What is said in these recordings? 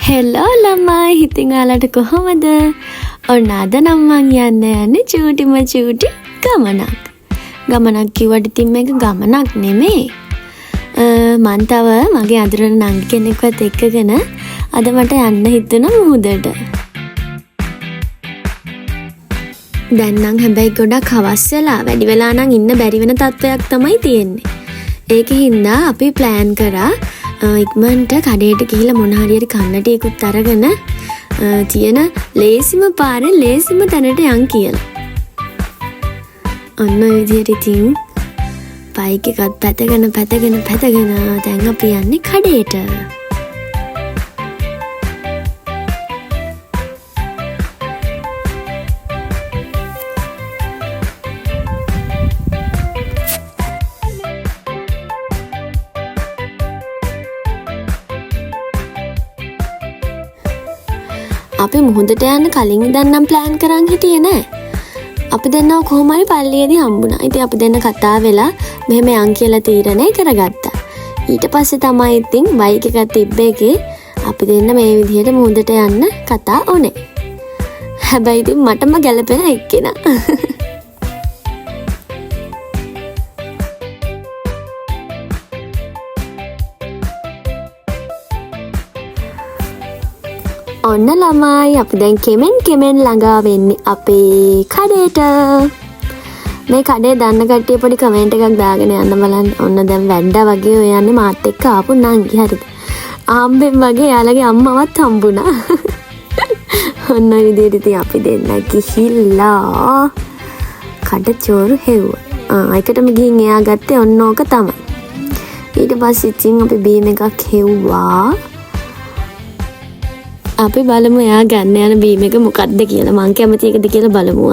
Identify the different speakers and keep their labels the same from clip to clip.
Speaker 1: Hello ළමයි ඉතින් ඔයාලට කොහොමද? ඔන්න අද නම් මං යන්නේ චූටිම චූටි ගමනක්. ගමනක් කිව්වට ඉතින් මේක ගමනක් නෙමෙයි. මං තව මගේ අඳුරන නංගි කෙනෙක්වත් එක්කගෙන අද මට යන්න හිතුණා මුහුදට. දැන් නම් හැබැයි ගොඩක් හවස් වෙලා වැඩි වෙලා නම් ඉන්න බැරි වෙන තත්වයක් තමයි තියෙන්නේ. ඒකින්ද අපි ප්ලෑන් කරා ඉක්මනට කඩේට ගිහිල්ලා මොන හරියට කන්න ටිකකුත් අරගෙන තියෙන ලේසිම පාරේ ලේසිම තැනට යන් කියලා. ඔන්න ඔය විදිහට ඉතින් බයික් එකත් පැතගෙන දැන් අපි යන්නේ කඩේට. අපි මුහුදට යන්න කලින් ඉඳන් නම් ප්ලෑන් කරන් හිටියේ නෑ. අපි දෙන්නව කොහොම හරි පල්ලියේදී හම්බුණා. ඉතින් අපි දෙන්න කතා වෙලා මෙහෙම යන් කියලා තීරණය කරගත්තා. ඊට පස්සේ තමයි ඉතින් බයික් එකක් තිබ්බ එකේ අපි දෙන්න මේ විදිහට මුහුදට යන්න කතා උනේ. හැබැයි ඉතින් මටම ගැළපෙන එක්කෙනා. ඔන්න ළමයි අපි දැන් කෙමෙන් ළඟා වෙන්නේ අපේ කඩේට. මේ කඩේ දන්න කට්ටිය පොඩි කමෙන්ට් එකක් දාගෙන යන්න බලන්න. ඔන්න දැන් වැඩා වගේ ඔය යන්නේ මාත් එක්ක ආපු නංගි හරිද. ආම්බෙන් වගේ යාළගේ අම්මවත් හම්බුණා. ඔන්න ඔය විදිහට ඉතින් අපි දෙන්න ගිහිල්ලා කඩ චෝරු හෙව්වා. ඒකටම ගිහින් එයා ගත්තේ ඔන්න ඕක තමයි. ඊට පස්සේ ඉතින් අපි බීම් එකක් හෙව්වා. අපි බලමු එයා ගන්න යන බීම් එක මොකක්ද කියලා. මං කැමති එකද කියලා බලමු.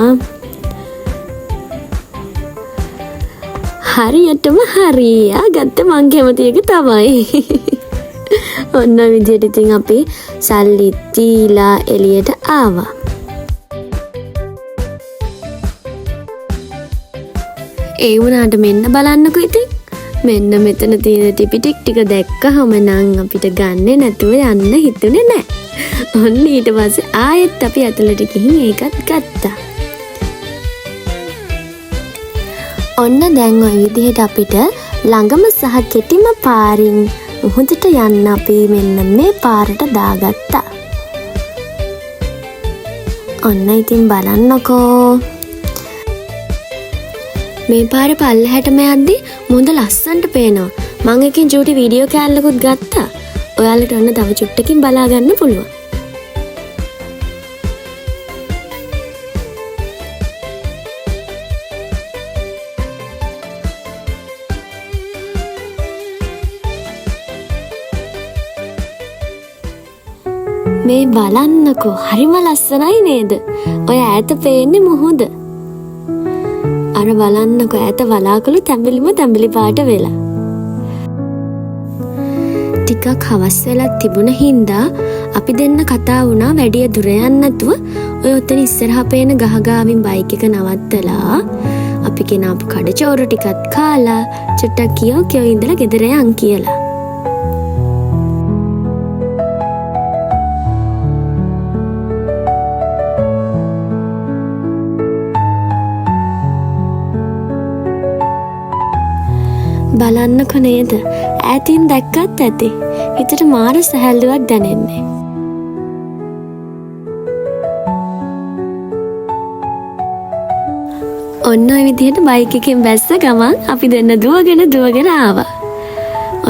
Speaker 1: හරියටම හරියා ගත්ත මං කැමති එක තමයි. ඔන්න විදිහට ඉතින් අපි සල්ලි දීලා එළියට ආවා. ඒ වුණාට මෙන්න බලන්නකෝ ඉතින්. මෙන්න මෙතන තියෙන ටිපිටික් ටික දැක්කහම නම් අපිට ගන්නෙ නැතුව යන්න හිතුනේ නැහැ. ඔන්න ඊට පස්සේ ආයෙත් අපි ඇතුළට ගිහින් ඒකත් ගත්තා. ඔන්න දැන් ওই විදිහට අපිට ළඟම සහ කෙටිම පාරින් මුහුදට යන්න අපි මෙන්න මේ පාරට දාගත්තා. ඔන්න ඉතින් බලන්නකෝ. මේ පාර පල්ලෙහාටම යද්දි මුහුද ලස්සනට පේනවා. මම එකකින් චූටි වීඩියෝ කෑල්ලකුත් ගත්තා. ඔයාලට ඔන්න තව චුට්ටකින් බලා ගන්න පුළුවන්. මේ බලන්නකෝ හරිම ලස්සනයි නේද? ඔය ඈත පේන්නේ මුහුද. අර බලන්නකෝ ඈත වලාකුළු තැඹිලි පාට වෙලා. ටිකක් හවස් වෙලා තිබුණ හින්දා අපි දෙන්න කතා වුණා වැඩි දුර යන්න නැතුව ඔය උතන ඉස්සරහා පේන ගහගාවින් බයික් එක නවත්තලා අපි කෙනාපු කඩචෝරු ටිකක් කාලා චුට්ටක් කියෝ ඉඳලා ගෙදර යන් කියලා. බලන්නකො නේද? ඈතින් දැක්කත් ඇති. හිතට මාර සැහැල්ලුවක් දැනෙන්නේ. ඔන්න ඔය විදිහට බයික් එකෙන් බැස්ස ගමන් අපි දෙන්න දුවගෙන ආවා.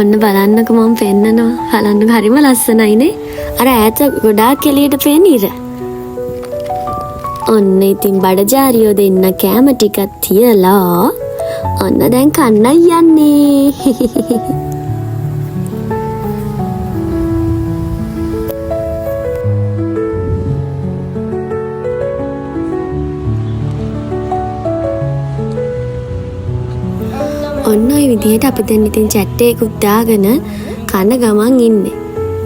Speaker 1: ඔන්න බලන්නකො මම පෙන්නනවා. බලන්නකො හරිම ලස්සනයිනේ. අර ඈත ගොඩාක් එළියට පේන ඉර. ඔන්න ඉතින් බඩජාරියෝ දෙන්න කෑම ටිකක් තියලා ඔන්න දැන් කන්නයි යන්නේ. ඔන්න ඔය විදිහට අපි දැන් ඉතින් chat එකකුත් දාගෙන කන ගමන් ඉන්නේ.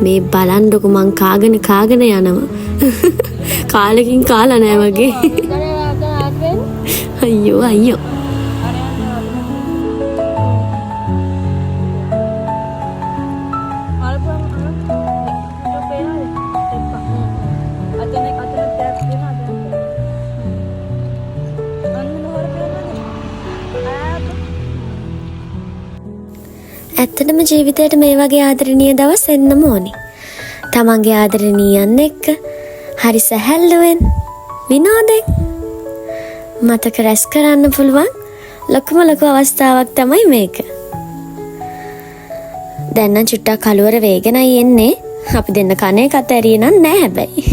Speaker 1: මේ බලන්නකො මං කාගෙන යනවා. කාලෙකින් කාලා නෑ වගේ. අයියෝ. ඇත්තටම ජීවිතේට මේ වගේ ආදරණීය දවස් එන්නම ඕනි. තමන්ගේ ආදරණීයන් එක්ක හරි සැහැල්ලුවෙන් විනෝදෙන් මතක රැස් කරන්න පුළුවන් ලොකුම ලොකු අවස්ථාවක් තමයි මේක. දැන් නම් චුට්ටක් කලවර වේගෙනයි එන්නේ. අපි දෙන්න කන එකත් ඇරිය නම් නෑ හැබැයි.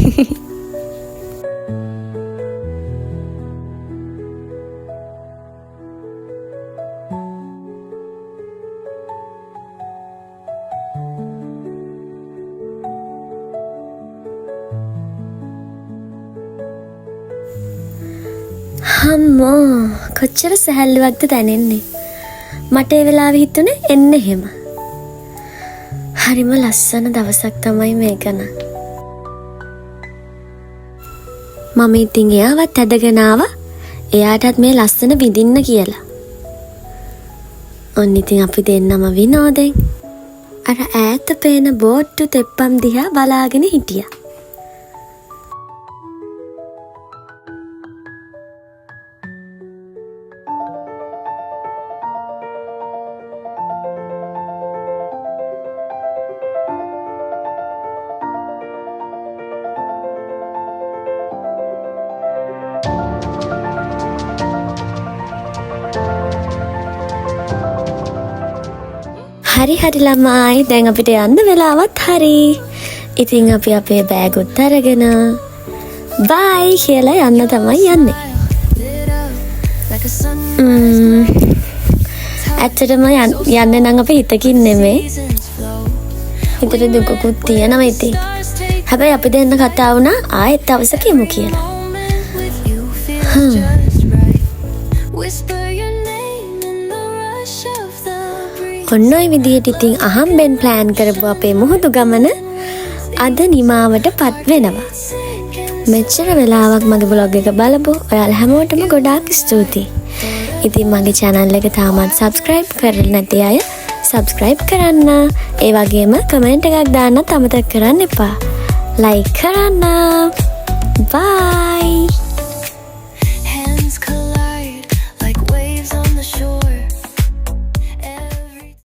Speaker 1: අම්මෝ කොච්චර සැහැල්ලුවක්ද දැනෙන්නේ. මට ඒ වෙලාවෙ හිතුනේ එන්න එහෙම. හරිම ලස්සන දවසක් තමයි මේක නම්. මම ඉතින් එයාවත් ඇදගෙන ආවා. එයාටත් මේ ලස්සන විඳින්න කියලා. ඔන්න ඉතින් අපි දෙන්නම විනෝදෙන් අර ඈත පේන බෝට්ටු තෙප්පම් දිහා බලාගෙන හිටියා. හරි ළමයි දැන් අපිට යන්න වෙලාවත් හරි. ඉතින් අපි අපේ බෑග් උත් අරගෙන බයි කියලා යන්න තමයි යන්නේ. ඇත්තටම යන්නේ නම් අපි හිතකින් නෙමෙයි. හිතට දුකකුත් තියෙනවා ඉතින්. හැබැයි අපි දෙන්න කතා වුණා ආයෙත් දවසක යමු කියලා. ඔන්න ඔය විදිහට ඉතින් අහම්බෙන් ප්ලෑන් කරපු අපේ මුහුදු ගමන අද නිමාවට පත් වෙනවා. මෙච්චර වෙලාවක් මගේ බ්ලොග් එක බලපු ඔයාලා හැමෝටම ගොඩාක් ස්තුතියි. ඉතින් මගේ channel එක තාමත් subscribe කරලා නැති අය subscribe කරන්න. ඒ වගේම කමෙන්ට් එකක් දාන්නත් අමතක කරන්න එපා. like කරන්න. bye